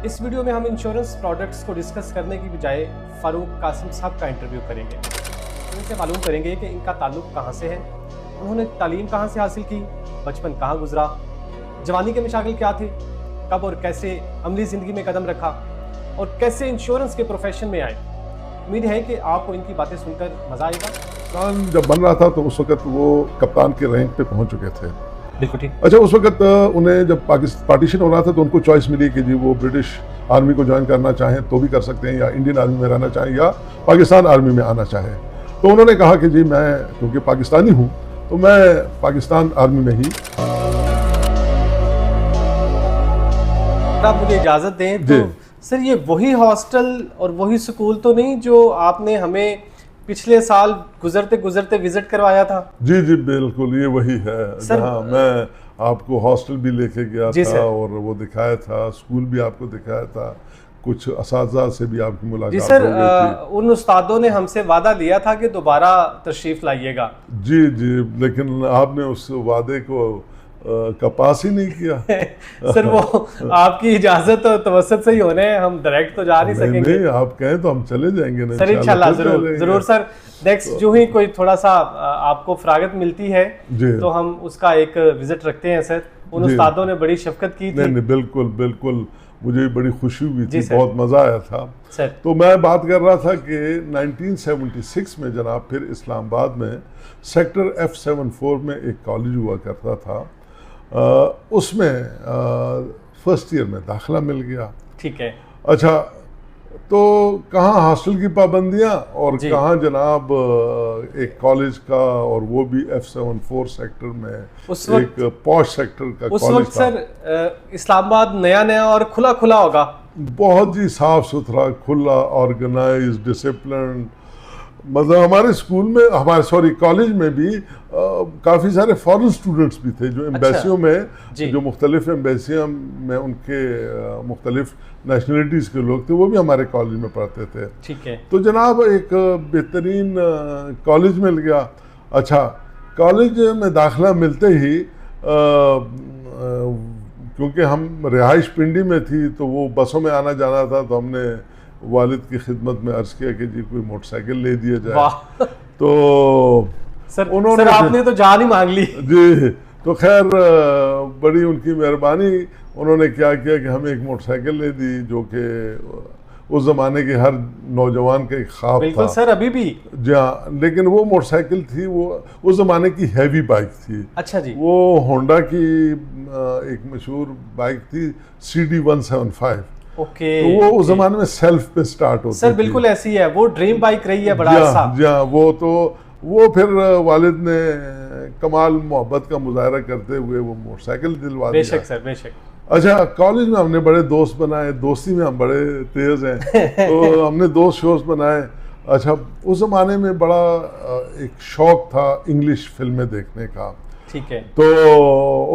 इस वीडियो में हम इंश्योरेंस प्रोडक्ट्स को डिस्कस करने की बजाय फारूक कासिम साहब का इंटरव्यू करेंगे। इनसे मालूम करेंगे कि इनका ताल्लुक कहाँ से है, उन्होंने तालीम कहाँ से हासिल की, बचपन कहाँ गुजरा, जवानी के मशागिल क्या थे, कब और कैसे अमली ज़िंदगी में कदम रखा और कैसे इंश्योरेंस के प्रोफेशन में आए। उम्मीद है कि आपको इनकी बातें सुनकर मज़ा आएगा। कप्तान जब बन रहा था तो उस वक्त वो कप्तान के रैंक पे पहुंच चुके थे। बिल्कुल ठीक। अच्छा, उस वक्त उन्हें जब पार्टीशन हो रहा था तो उनको चॉइस मिली कि जी वो ब्रिटिश आर्मी को ज्वाइन करना चाहें तो भी कर सकते हैं, या इंडियन आर्मी में रहना चाहें या पाकिस्तान आर्मी में आना चाहें। तो उन्होंने कहा कि जी मैं क्योंकि पाकिस्तानी हूँ तो मैं पाकिस्तान आर्मी में ही। आप मुझे इजाज़त दें तो सर, ये वही हॉस्टल और वही स्कूल तो नहीं जो आपने हमें पिछले साल गुजरते गुजरते विजिट करवाया था? जी जी बिल्कुल, ये वही है जहाँ मैं आपको हॉस्टल भी लेके गया था और वो दिखाया था, स्कूल भी आपको दिखाया था, कुछ असातिज़ा से भी आपकी मुलाकात जी सर, हो गई थी। उन उस्तादों ने हमसे वादा लिया था कि दोबारा तशरीफ लाइएगा। जी जी, लेकिन आपने उस वादे को का पास ही नहीं किया। सर वो आपकी इजाजत और तवस्सुत से ही होने, हम डायरेक्ट तो जा नहीं सकेंगे। नहीं, आप कहें तो हम चले जाएंगे सर, इंशाल्लाह जरूर सर। नेक्स्ट जो ही कोई थोड़ा सा आपको फरागत मिलती है तो हम उसका एक विजिट रखते हैं सर। उन उस्तादों ने बड़ी शफकत की थी। नहीं, बिल्कुल बिल्कुल, मुझे बड़ी खुशी हुई थी, बहुत मज़ा आया था सर। तो मैं बात कर रहा था कि 1976 में जनाब फिर इस्लामाबाद में सेक्टर F74 में एक कॉलेज हुआ करता था, उसमें फर्स्ट ईयर में दाखिला मिल गया। ठीक है। अच्छा, तो कहाँ हॉस्टल की पाबंदियाँ और कहाँ जनाब एक कॉलेज का, और वो भी F74 सेक्टर में एक पॉश सेक्टर का उस कॉलेज वक्त था। सर इस्लामाबाद नया नया और खुला खुला होगा, बहुत ही साफ सुथरा, खुला, ऑर्गेनाइज, डिसिप्लिन। मतलब हमारे स्कूल में, हमारे कॉलेज में भी काफ़ी सारे फॉरेन स्टूडेंट्स भी थे जो एम्बेसियों में, जो मुख्तलिफ एम्बेसियाँ में उनके मुख्तलिफ नेशनलिटीज़ के लोग थे, वो भी हमारे कॉलेज में पढ़ते थे। ठीक है। तो जनाब एक बेहतरीन कॉलेज मिल गया। अच्छा, कॉलेज में दाखिला मिलते ही क्योंकि हम रिहाइश पिंडी में थी तो वो बसों में आना जाना था, तो हमने वालिद की खिदमत में अर्ज किया कि जी कोई मोटरसाइकिल ले दिया जाए। तो सर उन्होंने आपने तो जान ही मांग ली। जी, तो खैर बड़ी उनकी मेहरबानी, उन्होंने क्या किया कि हमें एक मोटरसाइकिल ले दी, जो कि उस ज़माने के हर नौजवान का एक ख्वाब था। बिल्कुल सर, अभी भी। जी हाँ, लेकिन वो मोटरसाइकिल थी, वो उस ज़माने की हैवी बाइक थी। अच्छा जी। वो होंडा की एक मशहूर बाइक थी CD 175। ओके। तो वो उस जमाने में सेल्फ पे स्टार्ट होती सर बिल्कुल ऐसी है, वो ड्रीम बाइक रही है बड़ा अरसा। जी हाँ, वो फिर वालिद ने कमाल मोहब्बत का मुजाहरा करते हुए वो मोटरसाइकिल दिलवा दिया। बेशक सर, बेशक। अच्छा, कॉलेज में हमने बड़े दोस्त बनाए, दोस्ती में हम बड़े तेज हैं। तो हमने दोस्त शोस्त बनाए। अच्छा, उस जमाने में बड़ा एक शौक था इंग्लिश फिल्में देखने का। ठीक है। तो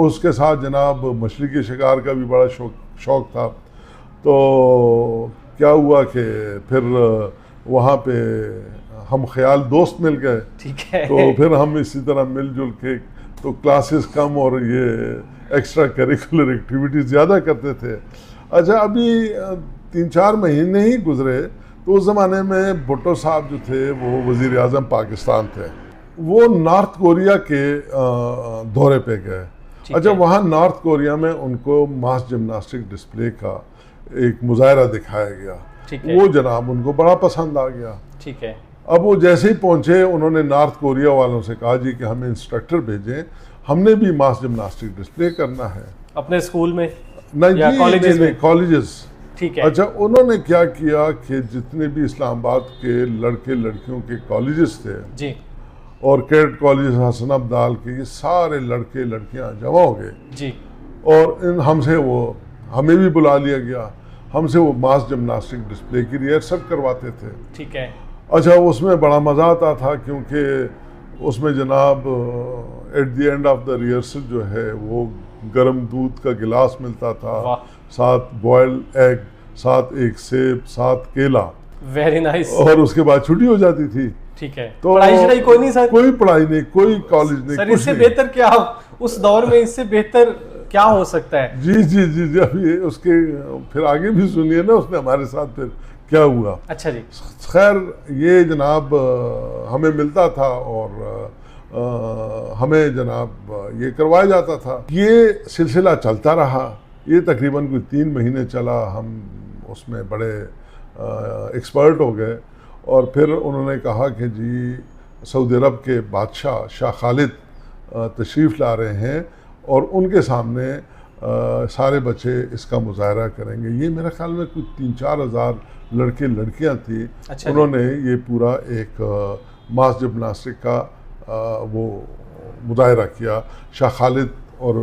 उसके साथ जनाब मछली के शिकार का भी बड़ा शौक था। तो क्या हुआ कि फिर वहाँ पे हम ख्याल दोस्त मिल गए। ठीक है। तो फिर हम इसी तरह मिलजुल के, तो क्लासेस कम और ये एक्स्ट्रा करिकुलर एक्टिविटीज़ ज़्यादा करते थे। अच्छा, अभी 3-4 महीने ही गुजरे तो उस ज़माने में भुट्टो साहब जो थे वो वज़ीर आज़म पाकिस्तान थे, वो नॉर्थ कोरिया के दौरे पे गए। अच्छा, वहाँ नॉर्थ कोरिया में उनको मास जिम्नास्टिक डिस्प्ले का एक मुजाहरा दिखाया गया। वो जनाब उनको बड़ा पसंद आ गया। ठीक है। अब वो जैसे ही पहुंचे, उन्होंने नॉर्थ कोरिया वालों से कहा जी कि हमें इंस्ट्रक्टर भेजें, हमने भी मास जिम्नास्टिक डिस्प्ले करना है अपने स्कूल में। नहीं, कॉलेजेस। ठीक है। अच्छा, उन्होंने क्या किया कि जितने भी इस्लामाबाद के लड़के लड़कियों के कॉलेजेस थे जी, और कैडेट कॉलेज हसन अब्दाल के, ये सारे लड़के लड़कियां जमा हो गए जी, और हमें भी बुला लिया गया। हमसे वो मास जिम्नास्टिक डिस्प्ले की रिहर्सल करवाते थे। ठीक है। अच्छा, उसमें बड़ा मज़ा आता था क्योंकि उसमें जनाब at the end of the rehearsal जो है वो गर्म दूध का गिलास मिलता था, साथ बॉयल्ड एग, साथ एक सेब, साथ केला। Very nice. और उसके बाद छुट्टी हो जाती थी। ठीक है। तो पढ़ाई कोई नहीं सर? कोई पढ़ाई नहीं, कोई कॉलेज नहीं। सर इससे बेहतर क्या उस दौर में इससे बेहतर क्या हो सकता है? जी जी जी जी, अभी उसके फिर आगे भी सुनिए ना उसने हमारे साथ फिर क्या हुआ। अच्छा जी। खैर ये जनाब हमें मिलता था और हमें जनाब ये करवाया जाता था। ये सिलसिला चलता रहा, ये तकरीबन कोई 3 महीने चला। हम उसमें बड़े एक्सपर्ट हो गए और फिर उन्होंने कहा कि जी सऊदी अरब के बादशाह शाह खालिद तशरीफ़ ला रहे हैं और उनके सामने सारे बच्चे इसका मुजाहरा करेंगे। ये मेरे ख्याल में कुछ 3-4 हज़ार लड़के लड़कियां थी। अच्छा उन्होंने ये पूरा एक मास जिम्नास्टिक का वो मुजाहरा किया शाह खालिद और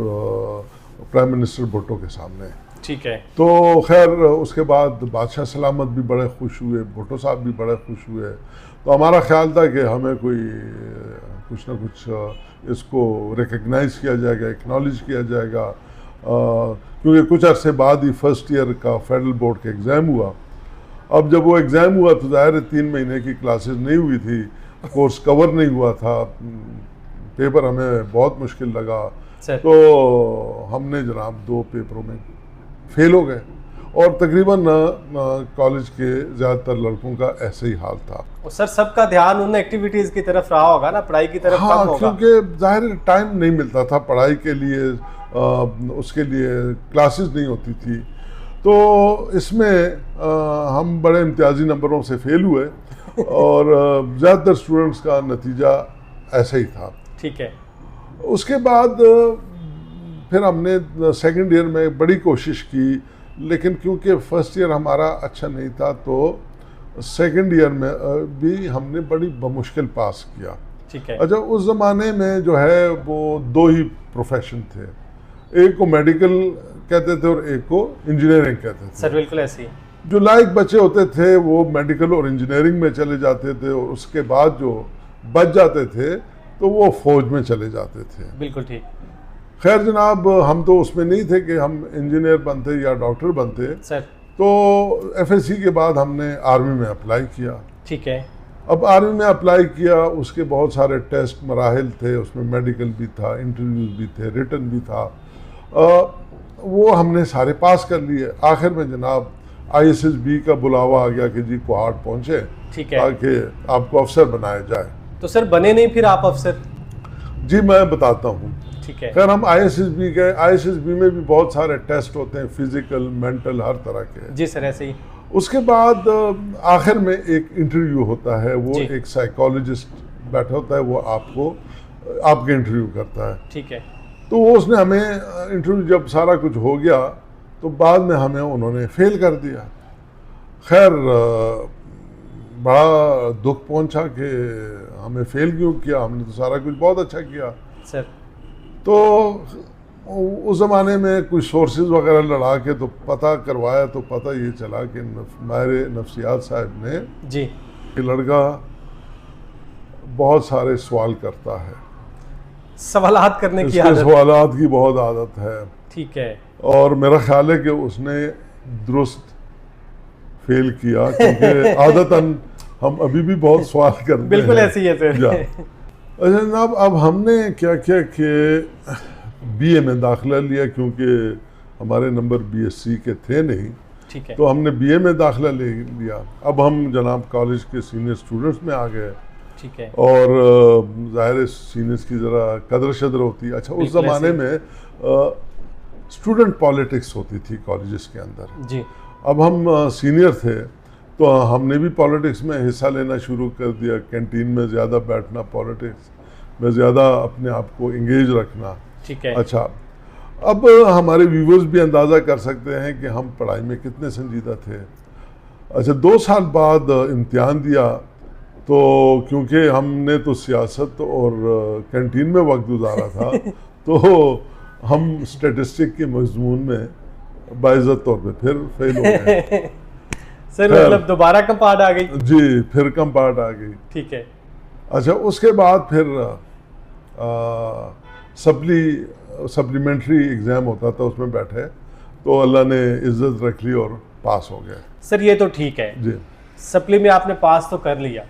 प्राइम मिनिस्टर भुट्टो के सामने। ठीक है। तो खैर उसके बाद बादशाह सलामत भी बड़े खुश हुए, भुट्टो साहब भी बड़े खुश हुए। तो हमारा ख्याल था कि हमें कोई कुछ ना कुछ इसको रिकग्नाइज़ किया जाएगा, एक्नॉलेज किया जाएगा, क्योंकि कुछ अरसे बाद ही फर्स्ट ईयर का फेडरल बोर्ड का एग्ज़ाम हुआ। अब जब वो एग्ज़ाम हुआ तो ज़ाहिर है 3 महीने की क्लासेस नहीं हुई थी, कोर्स कवर नहीं हुआ था, पेपर हमें बहुत मुश्किल लगा। तो हमने जनाब 2 पेपरों में फेल हो गए और तकरीबन कॉलेज के ज़्यादातर लड़कों का ऐसे ही हाल था। और सर सबका ध्यान उन एक्टिविटीज़ की तरफ रहा होगा ना, पढ़ाई की तरफ हाँ, कम होगा। क्योंकि ज़ाहिर टाइम नहीं मिलता था पढ़ाई के लिए, उसके लिए क्लासेस नहीं होती थी। तो इसमें हम बड़े इम्तियाजी नंबरों से फेल हुए और ज़्यादातर स्टूडेंट्स का नतीजा ऐसा ही था। ठीक है। उसके बाद फिर हमने सेकंड ईयर में बड़ी कोशिश की, लेकिन क्योंकि फर्स्ट ईयर हमारा अच्छा नहीं था तो सेकंड ईयर में भी हमने बड़ी बमुश्किल पास किया। ठीक है। अच्छा, उस ज़माने में जो है वो 2 ही प्रोफेशन थे, एक को मेडिकल कहते थे और एक को इंजीनियरिंग कहते थे। सर बिल्कुल ऐसी। जो लायक बच्चे होते थे वो मेडिकल और इंजीनियरिंग में चले जाते थे और उसके बाद जो बच जाते थे तो वो फौज में चले जाते थे। बिल्कुल ठीक। खैर जनाब हम तो उसमें नहीं थे कि हम इंजीनियर बनते या डॉक्टर बनते सर। तो एफएससी के बाद हमने आर्मी में अप्लाई किया। ठीक है। अब आर्मी में अप्लाई किया, उसके बहुत सारे टेस्ट मराहिल थे, उसमें मेडिकल भी था, इंटरव्यूज भी थे, रिटन भी था। वो हमने सारे पास कर लिए। आखिर में जनाब ISSB का बुलावा आ गया कि जी कोहाट पहुँचे, ठीक है, ताकि आपको अफसर बनाया जाए। तो सर बने नहीं फिर आप अफसर? जी मैं बताता हूँ। ठीक है। खैर हम ISSB गए, ISSB में भी बहुत सारे टेस्ट होते हैं, फिजिकल मेंटल हर तरह के। जी सर ऐसे ही। उसके बाद आखिर में एक इंटरव्यू होता है, वो एक साइकोलॉजिस्ट बैठा होता है, वो आपके इंटरव्यू करता है। ठीक है। तो वो उसने हमें इंटरव्यू जब सारा कुछ हो गया तो बाद में हमें उन्होंने फेल कर दिया। खैर बड़ा दुख पहुंचा कि हमें फेल क्यों किया, हमने तो सारा कुछ बहुत अच्छा किया। सर तो उस ज़माने में कुछ सोर्सेज वगैरह लड़ा के तो पता करवाया तो पता ये चला कि माहिर नफ्सियात साहब ने जी कि लड़का बहुत सारे सवाल करता है, सवालात करने की आदत, सवालात की बहुत आदत है। ठीक है। और मेरा ख्याल है कि उसने दुरुस्त फेल किया, क्योंकि आदतन हम अभी भी बहुत सवाल करते हैं। बिल्कुल ऐसी है सर। अच्छा जनाब, अब हमने क्या किया कि BA में दाखिला लिया, क्योंकि हमारे नंबर BSc के थे नहीं। ठीक है। तो हमने BA में दाखिला ले लिया। अब हम जनाब कॉलेज के सीनियर स्टूडेंट्स में आ गए। ठीक है। और ज़ाहिर सीनियर्स की ज़रा कदर शदर होती है। अच्छा, उस ज़माने में स्टूडेंट पॉलिटिक्स होती थी कॉलेजेस के अंदर जी। अब हम सीनियर थे तो हमने भी पॉलिटिक्स में हिस्सा लेना शुरू कर दिया। कैंटीन में ज़्यादा बैठना, पॉलिटिक्स में ज़्यादा अपने आप को इंगेज रखना। ठीक है। अच्छा, अब हमारे व्यूवर्स भी अंदाज़ा कर सकते हैं कि हम पढ़ाई में कितने संजीदा थे। अच्छा, 2 साल बाद इम्तिहान दिया तो क्योंकि हमने तो सियासत और कैंटीन में वक्त गुजारा था तो हम स्टैटिस्टिक के मजमून में बाइज़्ज़त तौर पे फिर फेल हो गए। सर मतलब दोबारा कंपार्ट आ गई? जी, फिर कंपार्ट आ गई। ठीक है। अच्छा, उसके बाद फिर सप्लीमेंट्री एग्ज़ाम होता था, उसमें बैठे तो अल्लाह ने इज्जत रख ली और पास हो गए। सर ये तो ठीक है जी, सप्ली में आपने पास तो कर लिया,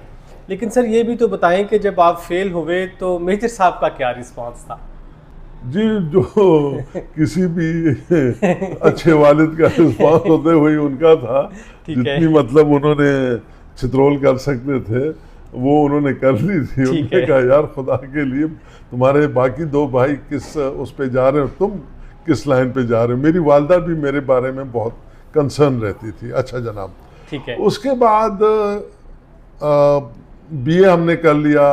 लेकिन सर ये भी तो बताएं कि जब आप फेल हुए तो मेजर साहब का क्या रिस्पांस था? जी, जो किसी भी अच्छे वालिद का रिस्पॉन्स होते हुए उनका था। ठीक है। जितनी मतलब उन्होंने छित्रोल कर सकते थे वो उन्होंने कर ली थी। ठीक उन्होंने है। कहा यार खुदा के लिए तुम्हारे बाकी दो भाई किस उस पे जा रहे हो, तुम किस लाइन पे जा रहे हो। मेरी वालदा भी मेरे बारे में बहुत कंसर्न रहती थी। अच्छा जनाब, ठीक है। उसके बाद बीए हमने कर लिया।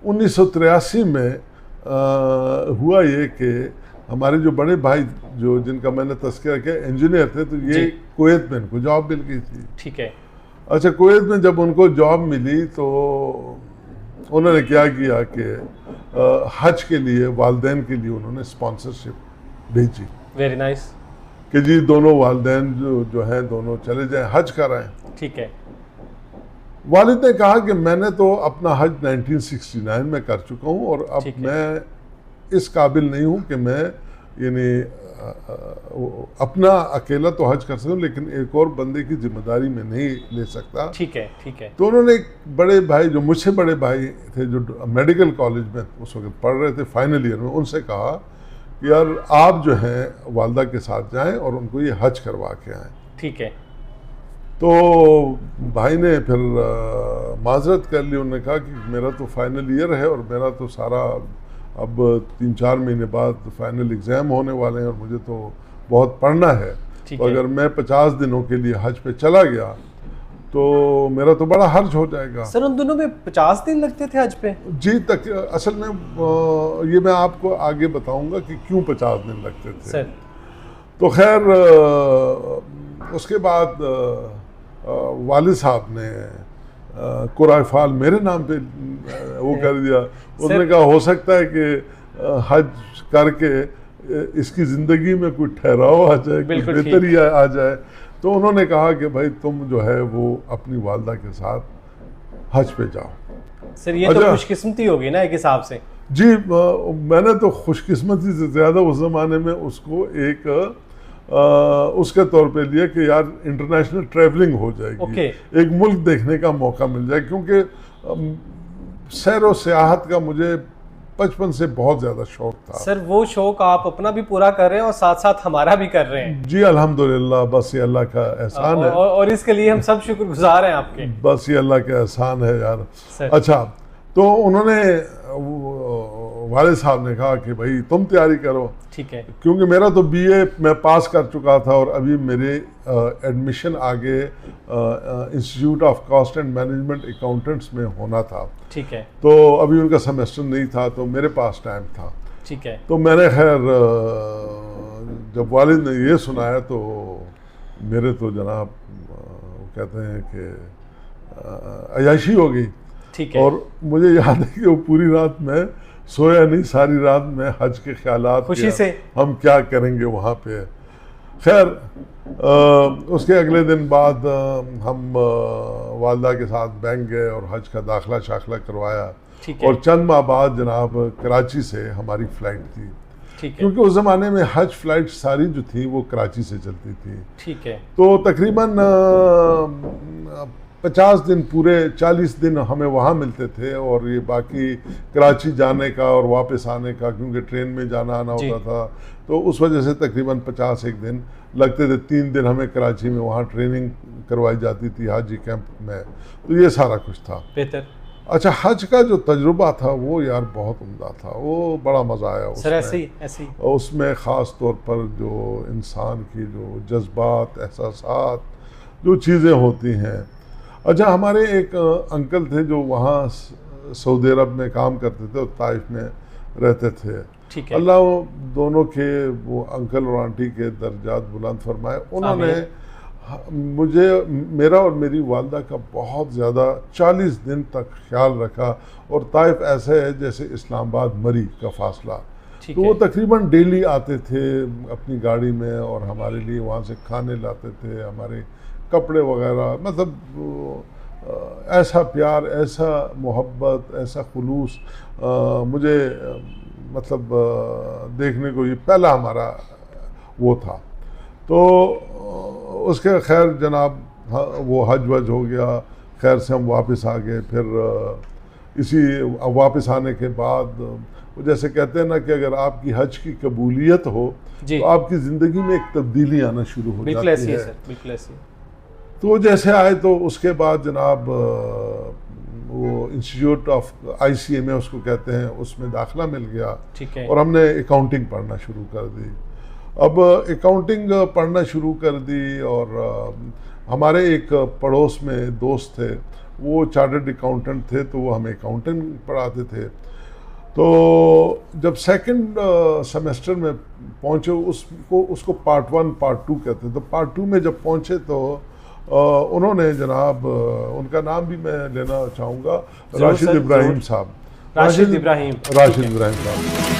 1983 में हुआ ये कि हमारे जो बड़े भाई जो जिनका मैंने तस्करा किया इंजीनियर थे, तो ये जी। कुवैत में इनको जॉब मिल गई थी। ठीक है। अच्छा, कुवैत में जब उनको जॉब मिली तो उन्होंने क्या किया कि हज के लिए वालदैन के लिए उन्होंने स्पॉन्सरशिप भेजी वेरी नाइस। कि जी दोनों वालदैन जो हैं दोनों चले जाएं हज कराएं। ठीक है। वालिद ने कहा कि मैंने तो अपना हज 1969 में कर चुका हूँ और अब ठीक है। मैं इस काबिल नहीं हूँ कि मैं यानी अपना अकेला तो हज कर सकूँ, लेकिन एक और बंदे की जिम्मेदारी में नहीं ले सकता। ठीक है। ठीक है। तो उन्होंने एक बड़े भाई जो मुझसे बड़े भाई थे जो मेडिकल कॉलेज में उस वक्त पढ़ रहे थे फाइनल ईयर में, उनसे कहा कि यार आप जो हैं वालदा के साथ जाएं और उनको ये हज करवा के आएँ। ठीक है। तो भाई ने फिर माजरत कर ली। उन्होंने कहा कि मेरा तो फाइनल ईयर है और मेरा तो सारा अब 3-4 महीने बाद फाइनल एग्ज़ाम होने वाले हैं और मुझे तो बहुत पढ़ना है। तो अगर मैं 50 दिनों के लिए हज पे चला गया तो मेरा तो बड़ा हर्ज हो जाएगा। सर उन दोनों में 50 दिन लगते थे हज पे? जी, तक असल में ये मैं आपको आगे बताऊंगा कि क्यों 50 दिन लगते थे सर। तो खैर उसके बाद वालिद साहब ने कुराफाल मेरे नाम पे वो कर दिया। उसने कहा हो सकता है कि हज करके इसकी ज़िंदगी में कोई ठहराव आ जाए, कुछ बेहतरी आ जाए। तो उन्होंने कहा कि भाई तुम जो है वो अपनी वालदा के साथ हज पे जाओ। सर ये तो खुशकिस्मती होगी ना एक हिसाब से। जी, मैंने तो खुशकिस्मती से ज़्यादा उस ज़माने में उसको एक उसके तौर पे लिया कि यार इंटरनेशनल ट्रैवलिंग हो जाएगी। एक मुल्क देखने का मौका मिल जाए, क्योंकि सैर और सियाहत का मुझे बचपन से बहुत ज़्यादा शौक था। सर वो शौक आप अपना भी पूरा कर रहे हैं और साथ साथ हमारा भी कर रहे हैं। जी अल्हम्दुलिल्लाह, बस ये अल्लाह का एहसान है और इसके लिए हम सब शुक्रगुजार हैं आपके। बस ये अल्लाह का एहसान है यार। अच्छा, तो उन्होंने वालिद साहब ने कहा कि भाई तुम तैयारी करो। ठीक है। क्योंकि मेरा तो बीए मैं पास कर चुका था और अभी मेरे एडमिशन आगे institute of cost and management accountants में होना था। ठीक है। तो अभी उनका सेमेस्टर नहीं था तो मेरे पास टाइम था। ठीक है। तो मैंने खैर जब वालिद ने ये सुनाया तो मेरे तो जनाब कहते हैं कि अयाशी हो गई। ठीक है। और मुझे याद है कि वो पूरी रात में सोया नहीं, सारी रात में हज के ख्यालात खुशी से हम क्या करेंगे वहाँ पे। खैर उसके अगले दिन बाद हम वालदा के साथ बैंक गए और हज का दाखला शाखला करवाया। और चंद माह बाद जनाब कराची से हमारी फ़्लाइट थी। ठीक है। क्योंकि उस ज़माने में हज फ़्लाइट सारी जो थी वो कराची से चलती थी। ठीक है। तो तकरीबन 50 दिन पूरे 40 दिन हमें वहाँ मिलते थे और ये बाकी कराची जाने का और वापस आने का, क्योंकि ट्रेन में जाना आना होता था, तो उस वजह से तकरीबन 51 दिन लगते थे। 3 दिन हमें कराची में वहाँ ट्रेनिंग करवाई जाती थी हाजी कैंप में। तो ये सारा कुछ था। बेहतर। अच्छा, हज का जो तजुर्बा था वो यार बहुत उम्दा था, वो बड़ा मज़ा आया उसमें। सर ऐसे ही उसमें ख़ास तौर पर जो इंसान की जो जज्बात एहसासात जो चीज़ें होती हैं। अच्छा, हमारे एक अंकल थे जो वहाँ सऊदी अरब में काम करते थे और ताइफ में रहते थे। ठीक है। अल्लाह दोनों के वो अंकल और आंटी के दर्जात बुलंद फरमाए। उन्होंने मुझे मेरा और मेरी वालदा का बहुत ज़्यादा 40 दिन तक ख्याल रखा। और ताइफ ऐसे है जैसे इस्लामाबाद मरी का फासला। तो वो तकरीबन डेली आते थे अपनी गाड़ी में और हमारे लिए वहाँ से खाने लाते थे, हमारे कपड़े वगैरह, मतलब ऐसा प्यार, ऐसा मोहब्बत, ऐसा खुलूस मुझे मतलब देखने को ये पहला हमारा वो था। तो उसके खैर जनाब वो हज वज हो गया, खैर से हम वापस आ गए। फिर इसी वापस आने के बाद वो जैसे कहते हैं ना कि अगर आपकी हज की कबूलियत हो जी। तो आपकी ज़िंदगी में एक तब्दीली आना शुरू हो बिल्कुल जाती ऐसी है है। सर, बिल्कुल ऐसी है। तो जैसे आए तो उसके बाद जनाब वो इंस्टीट्यूट ऑफ ICMA उसको कहते हैं, उसमें दाखिला मिल गया ठीक है। और हमने अकाउंटिंग पढ़ना शुरू कर दी। अब अकाउंटिंग पढ़ना शुरू कर दी और हमारे एक पड़ोस में दोस्त थे, वो चार्टर्ड अकाउंटेंट थे, तो वो हमें अकाउंटिंग पढ़ाते थे। तो जब सेकंड सेमेस्टर में पहुँचे, उसको पार्ट 1 पार्ट 2 कहते हैं। तो पार्ट 2 में जब पहुँचे तो उन्होंने जनाब उनका नाम भी मैं लेना चाहूँगा, राशिद इब्राहिम साहब। राशिद इब्राहिम साहब